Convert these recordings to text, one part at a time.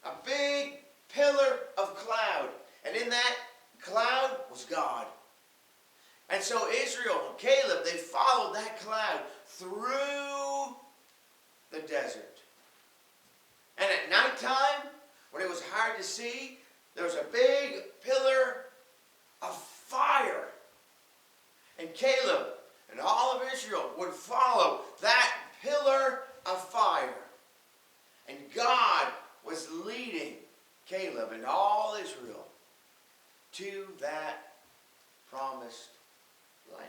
a big pillar of cloud. And in that cloud was God. And so Israel and Caleb, they followed that cloud through the desert. And at nighttime, when it was hard to see, there was a big pillar of fire. And Caleb and all of Israel would follow that pillar of fire. And God was leading Caleb and all Israel to that promised land.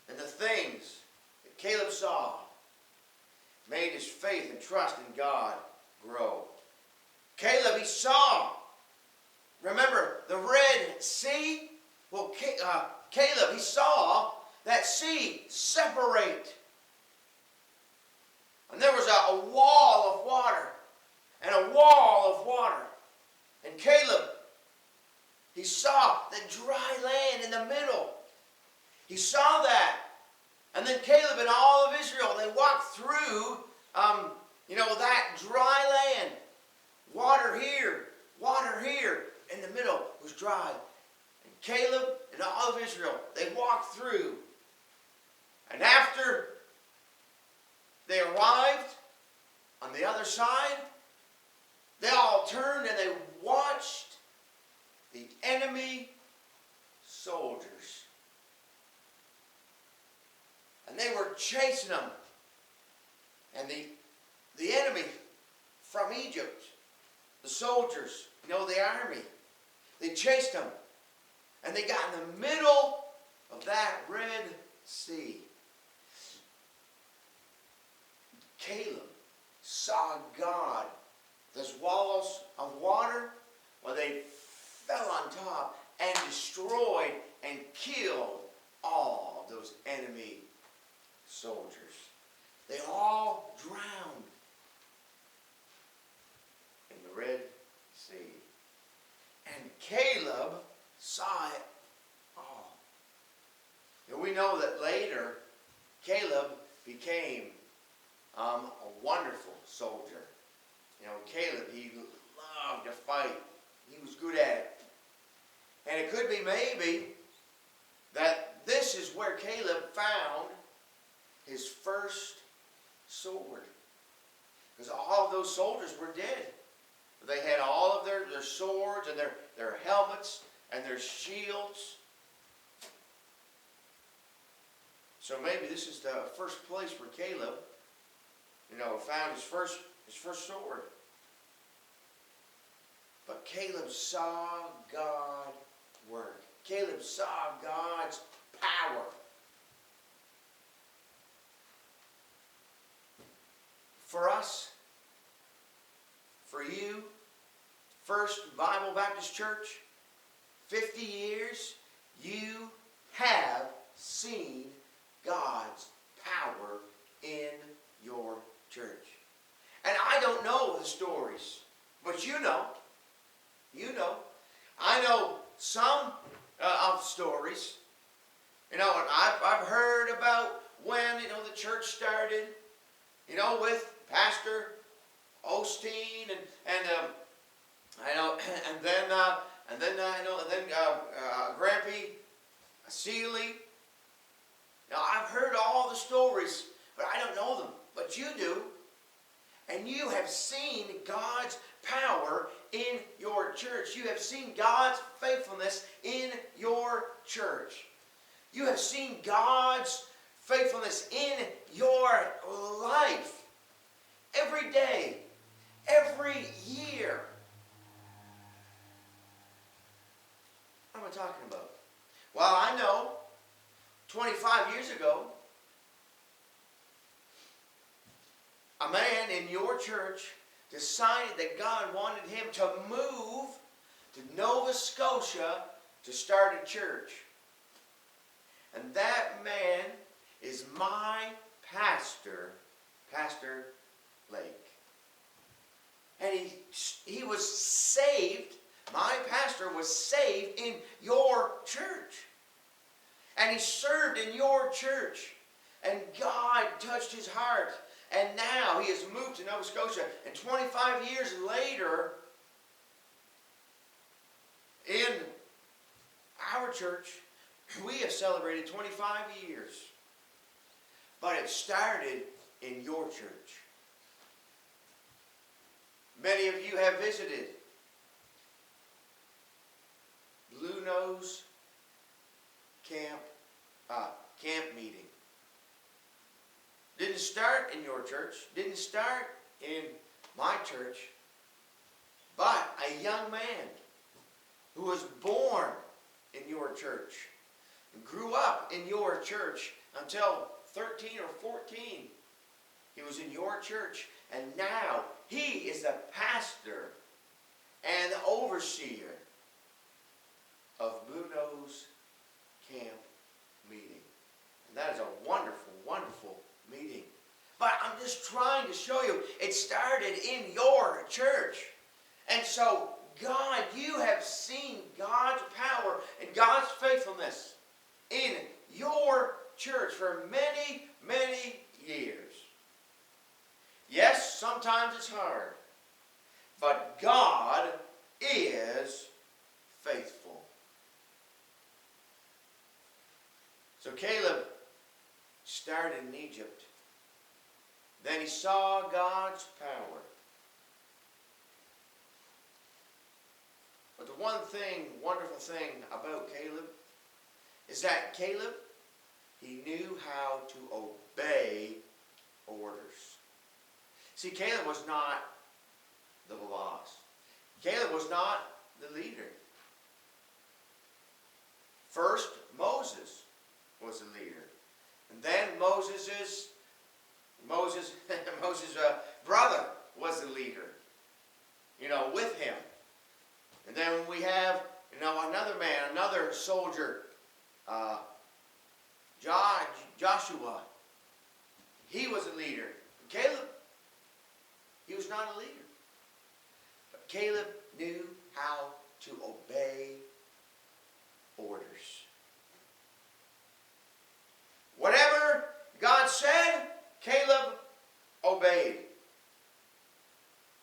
And the things that Caleb saw made his faith and trust in God grow. Caleb, he saw, remember, the Red Sea? Well, Caleb, he saw that sea separate. And there was a wall of water. And a wall of water. And Caleb, he saw the dry land in the middle. He saw that. And then Caleb and all of Israel, they walked through, that dry land. Water here. In the middle was dry. And Caleb and all of Israel, they walked through. And after they arrived on the other side, they all turned and they watched the enemy soldiers. And they were chasing them. And the enemy from Egypt, the soldiers, the army, they chased them. And they got in the middle of that Red Sea. Caleb saw God. Those walls of water, they fell on top and destroyed and killed all those enemy soldiers. They all drowned in the Red Sea. And Caleb saw it all. And we know that later, Caleb became a wonderful soldier. Caleb, he loved to fight. He was good at it. And it could be maybe that this is where Caleb found his first sword. Because all of those soldiers were dead. They had all of their swords and their helmets and their shields. So maybe this is the first place where Caleb, found his first sword. But Caleb saw God work. Caleb saw God's power. For us, for you, First Bible Baptist Church, 50 years, you have seen God's power in your church. And I don't know the stories, but you know. I know some of the stories. And I've heard about when, the church started, with Pastor Osteen and then Grampy Seeley. Now I've heard all the stories, but I don't know them. But you do. And you have seen God's power in your church. You have seen God's faithfulness in your church. You have seen God's faithfulness in your life. Every day, every year. What am I talking about? Well, I know 25 years ago, a man in your church decided that God wanted him to move to Nova Scotia to start a church. And that man is my pastor, Pastor Lake. And he was saved, my pastor was saved in your church. And he served in your church. And God touched his heart. And now he has moved to Nova Scotia. And 25 years later, in our church, we have celebrated 25 years. But it started in your church. Many of you have visited Blue Nose camp meeting. Didn't start in your church. Didn't start in my church. But a young man who was born in your church and grew up in your church until 13 or 14. He was in your church. And now he is the pastor and the overseer of Blue Nose camp meeting. And that is a wonderful, wonderful meeting. But I'm just trying to show you, it started in your church. And so, God, you have seen God's power and God's faithfulness in your church for many, many years. Yes, sometimes it's hard. But God is faithful. So Caleb started in Egypt. Then he saw God's power. But the one thing, wonderful thing about Caleb is that Caleb, he knew how to obey orders. See, Caleb was not the boss. Caleb was not the leader. First, Moses was the leader. And then Moses' brother was the leader, with him. And then we have, another man, another soldier, Joshua. He was a leader. Caleb, he was not a leader. But Caleb knew how to obey orders. Whatever God said, Caleb obeyed.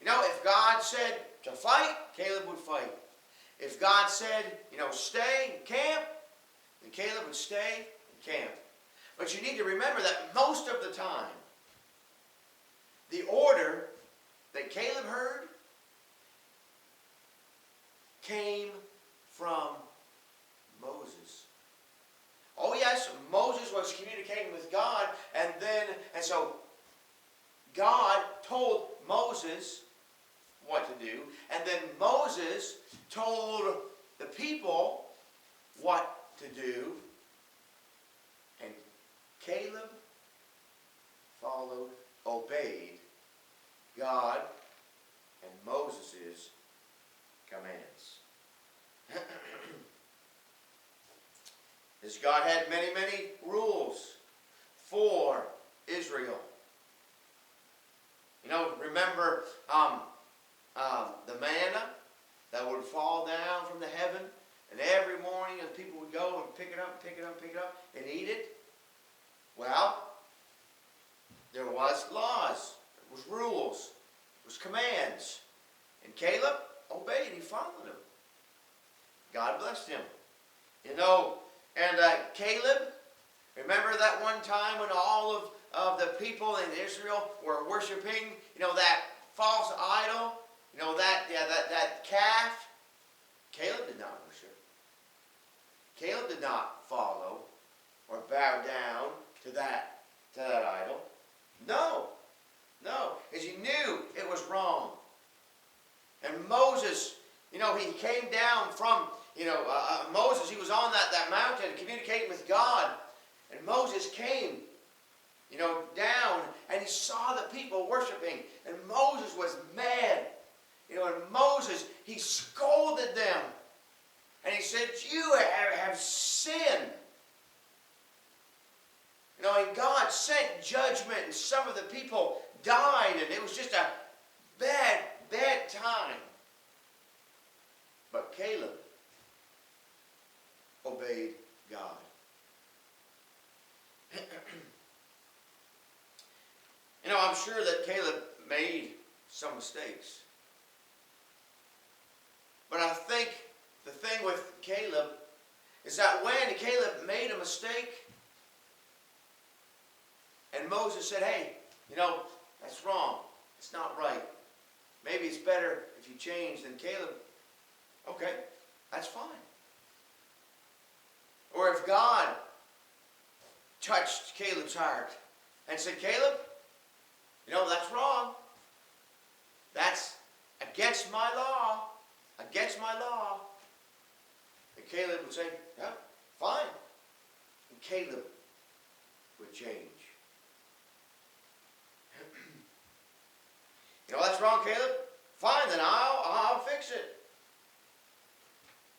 If God said to fight, Caleb would fight. If God said, stay in camp, then Caleb would stay in camp. But you need to remember that most of the time, the order that Caleb heard came from Moses. Oh yes, Moses was communicating with God, and so God told Moses what to do, and then Moses told the people what to do, and Caleb obeyed God and Moses' commands. As God had many, many rules for Israel. Remember the manna that would fall down from the heaven, and every morning the people would go and pick it up, and eat it? Well, there was laws, there was rules, there was commands. And Caleb obeyed, he followed them. God blessed him. And Caleb, remember that one time when all of the people in Israel were worshiping, that false idol, that calf? Caleb did not worship. Caleb did not follow or bow down to that idol. No, because he knew it was wrong. And Moses, he came down from, Moses, he was on that mountain communicating with God. And Moses came, down, and he saw the people worshiping. And Moses was mad. And Moses, he scolded them. And he said, you have sinned. And God sent judgment, and some of the people died, and it was just a bad, bad time. But Caleb obeyed God. I'm sure that Caleb made some mistakes. But I think the thing with Caleb is that when Caleb made a mistake, and Moses said, hey, that's wrong. It's not right. Maybe it's better if you change. Then Caleb, okay, that's fine. Or if God touched Caleb's heart and said, Caleb, that's wrong. That's against my law. Against my law. And Caleb would say, yeah, fine. And Caleb would change. That's wrong, Caleb. Fine, then I'll fix it.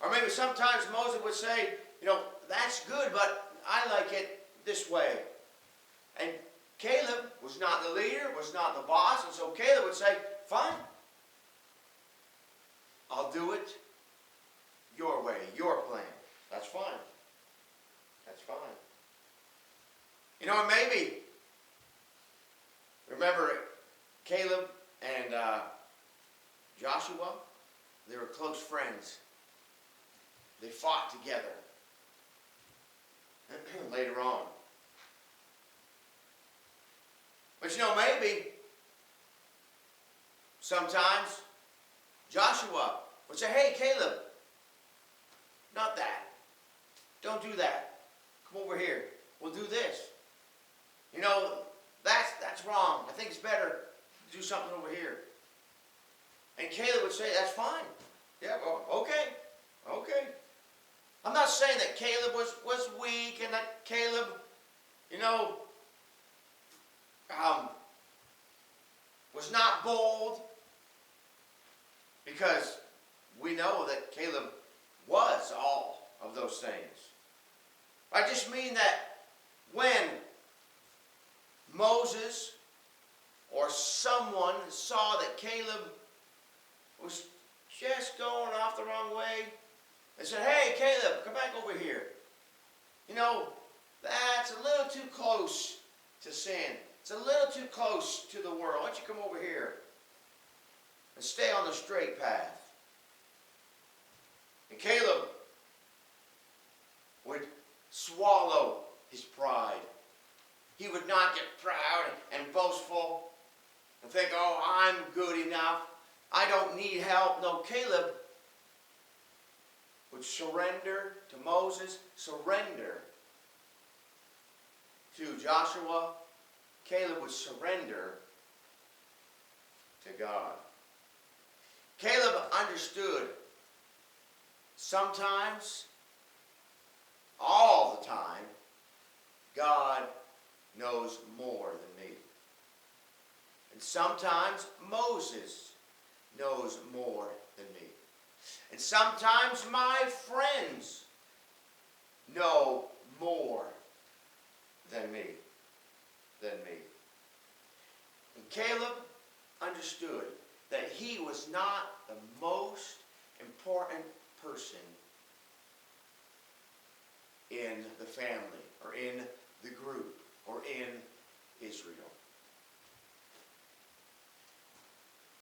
Or maybe sometimes Moses would say, that's good, but I like it this way. And Caleb was not the leader, was not the boss, and so Caleb would say, fine. I'll do it your way, your plan. That's fine. That's fine. And maybe, remember Caleb and Joshua, they were close friends. They fought together later on. But maybe sometimes Joshua would say, hey, Caleb, not that. Don't do that. Come over here. We'll do this. That's wrong. I think it's better to do something over here. And Caleb would say, that's fine. Yeah, well, okay. Okay. I'm not saying that Caleb was weak and that Caleb, was not bold. Because we know that Caleb was all of those things. I just mean that when Moses or someone saw that Caleb was just going off the wrong way, they said, hey, Caleb, come back over here. That's a little too close to sin. It's a little too close to the world. Why don't you come over here and stay on the straight path? And Caleb would swallow his pride. He would not get proud and boastful and think, oh, I'm good enough. I don't need help. No, Caleb would surrender to Moses, surrender to Joshua. Caleb would surrender to God. Caleb understood sometimes, all the time, God knows more than me. And sometimes Moses knows more than me. And sometimes my friends know more than me. And Caleb understood that he was not the most important person in the family or in the group or in Israel.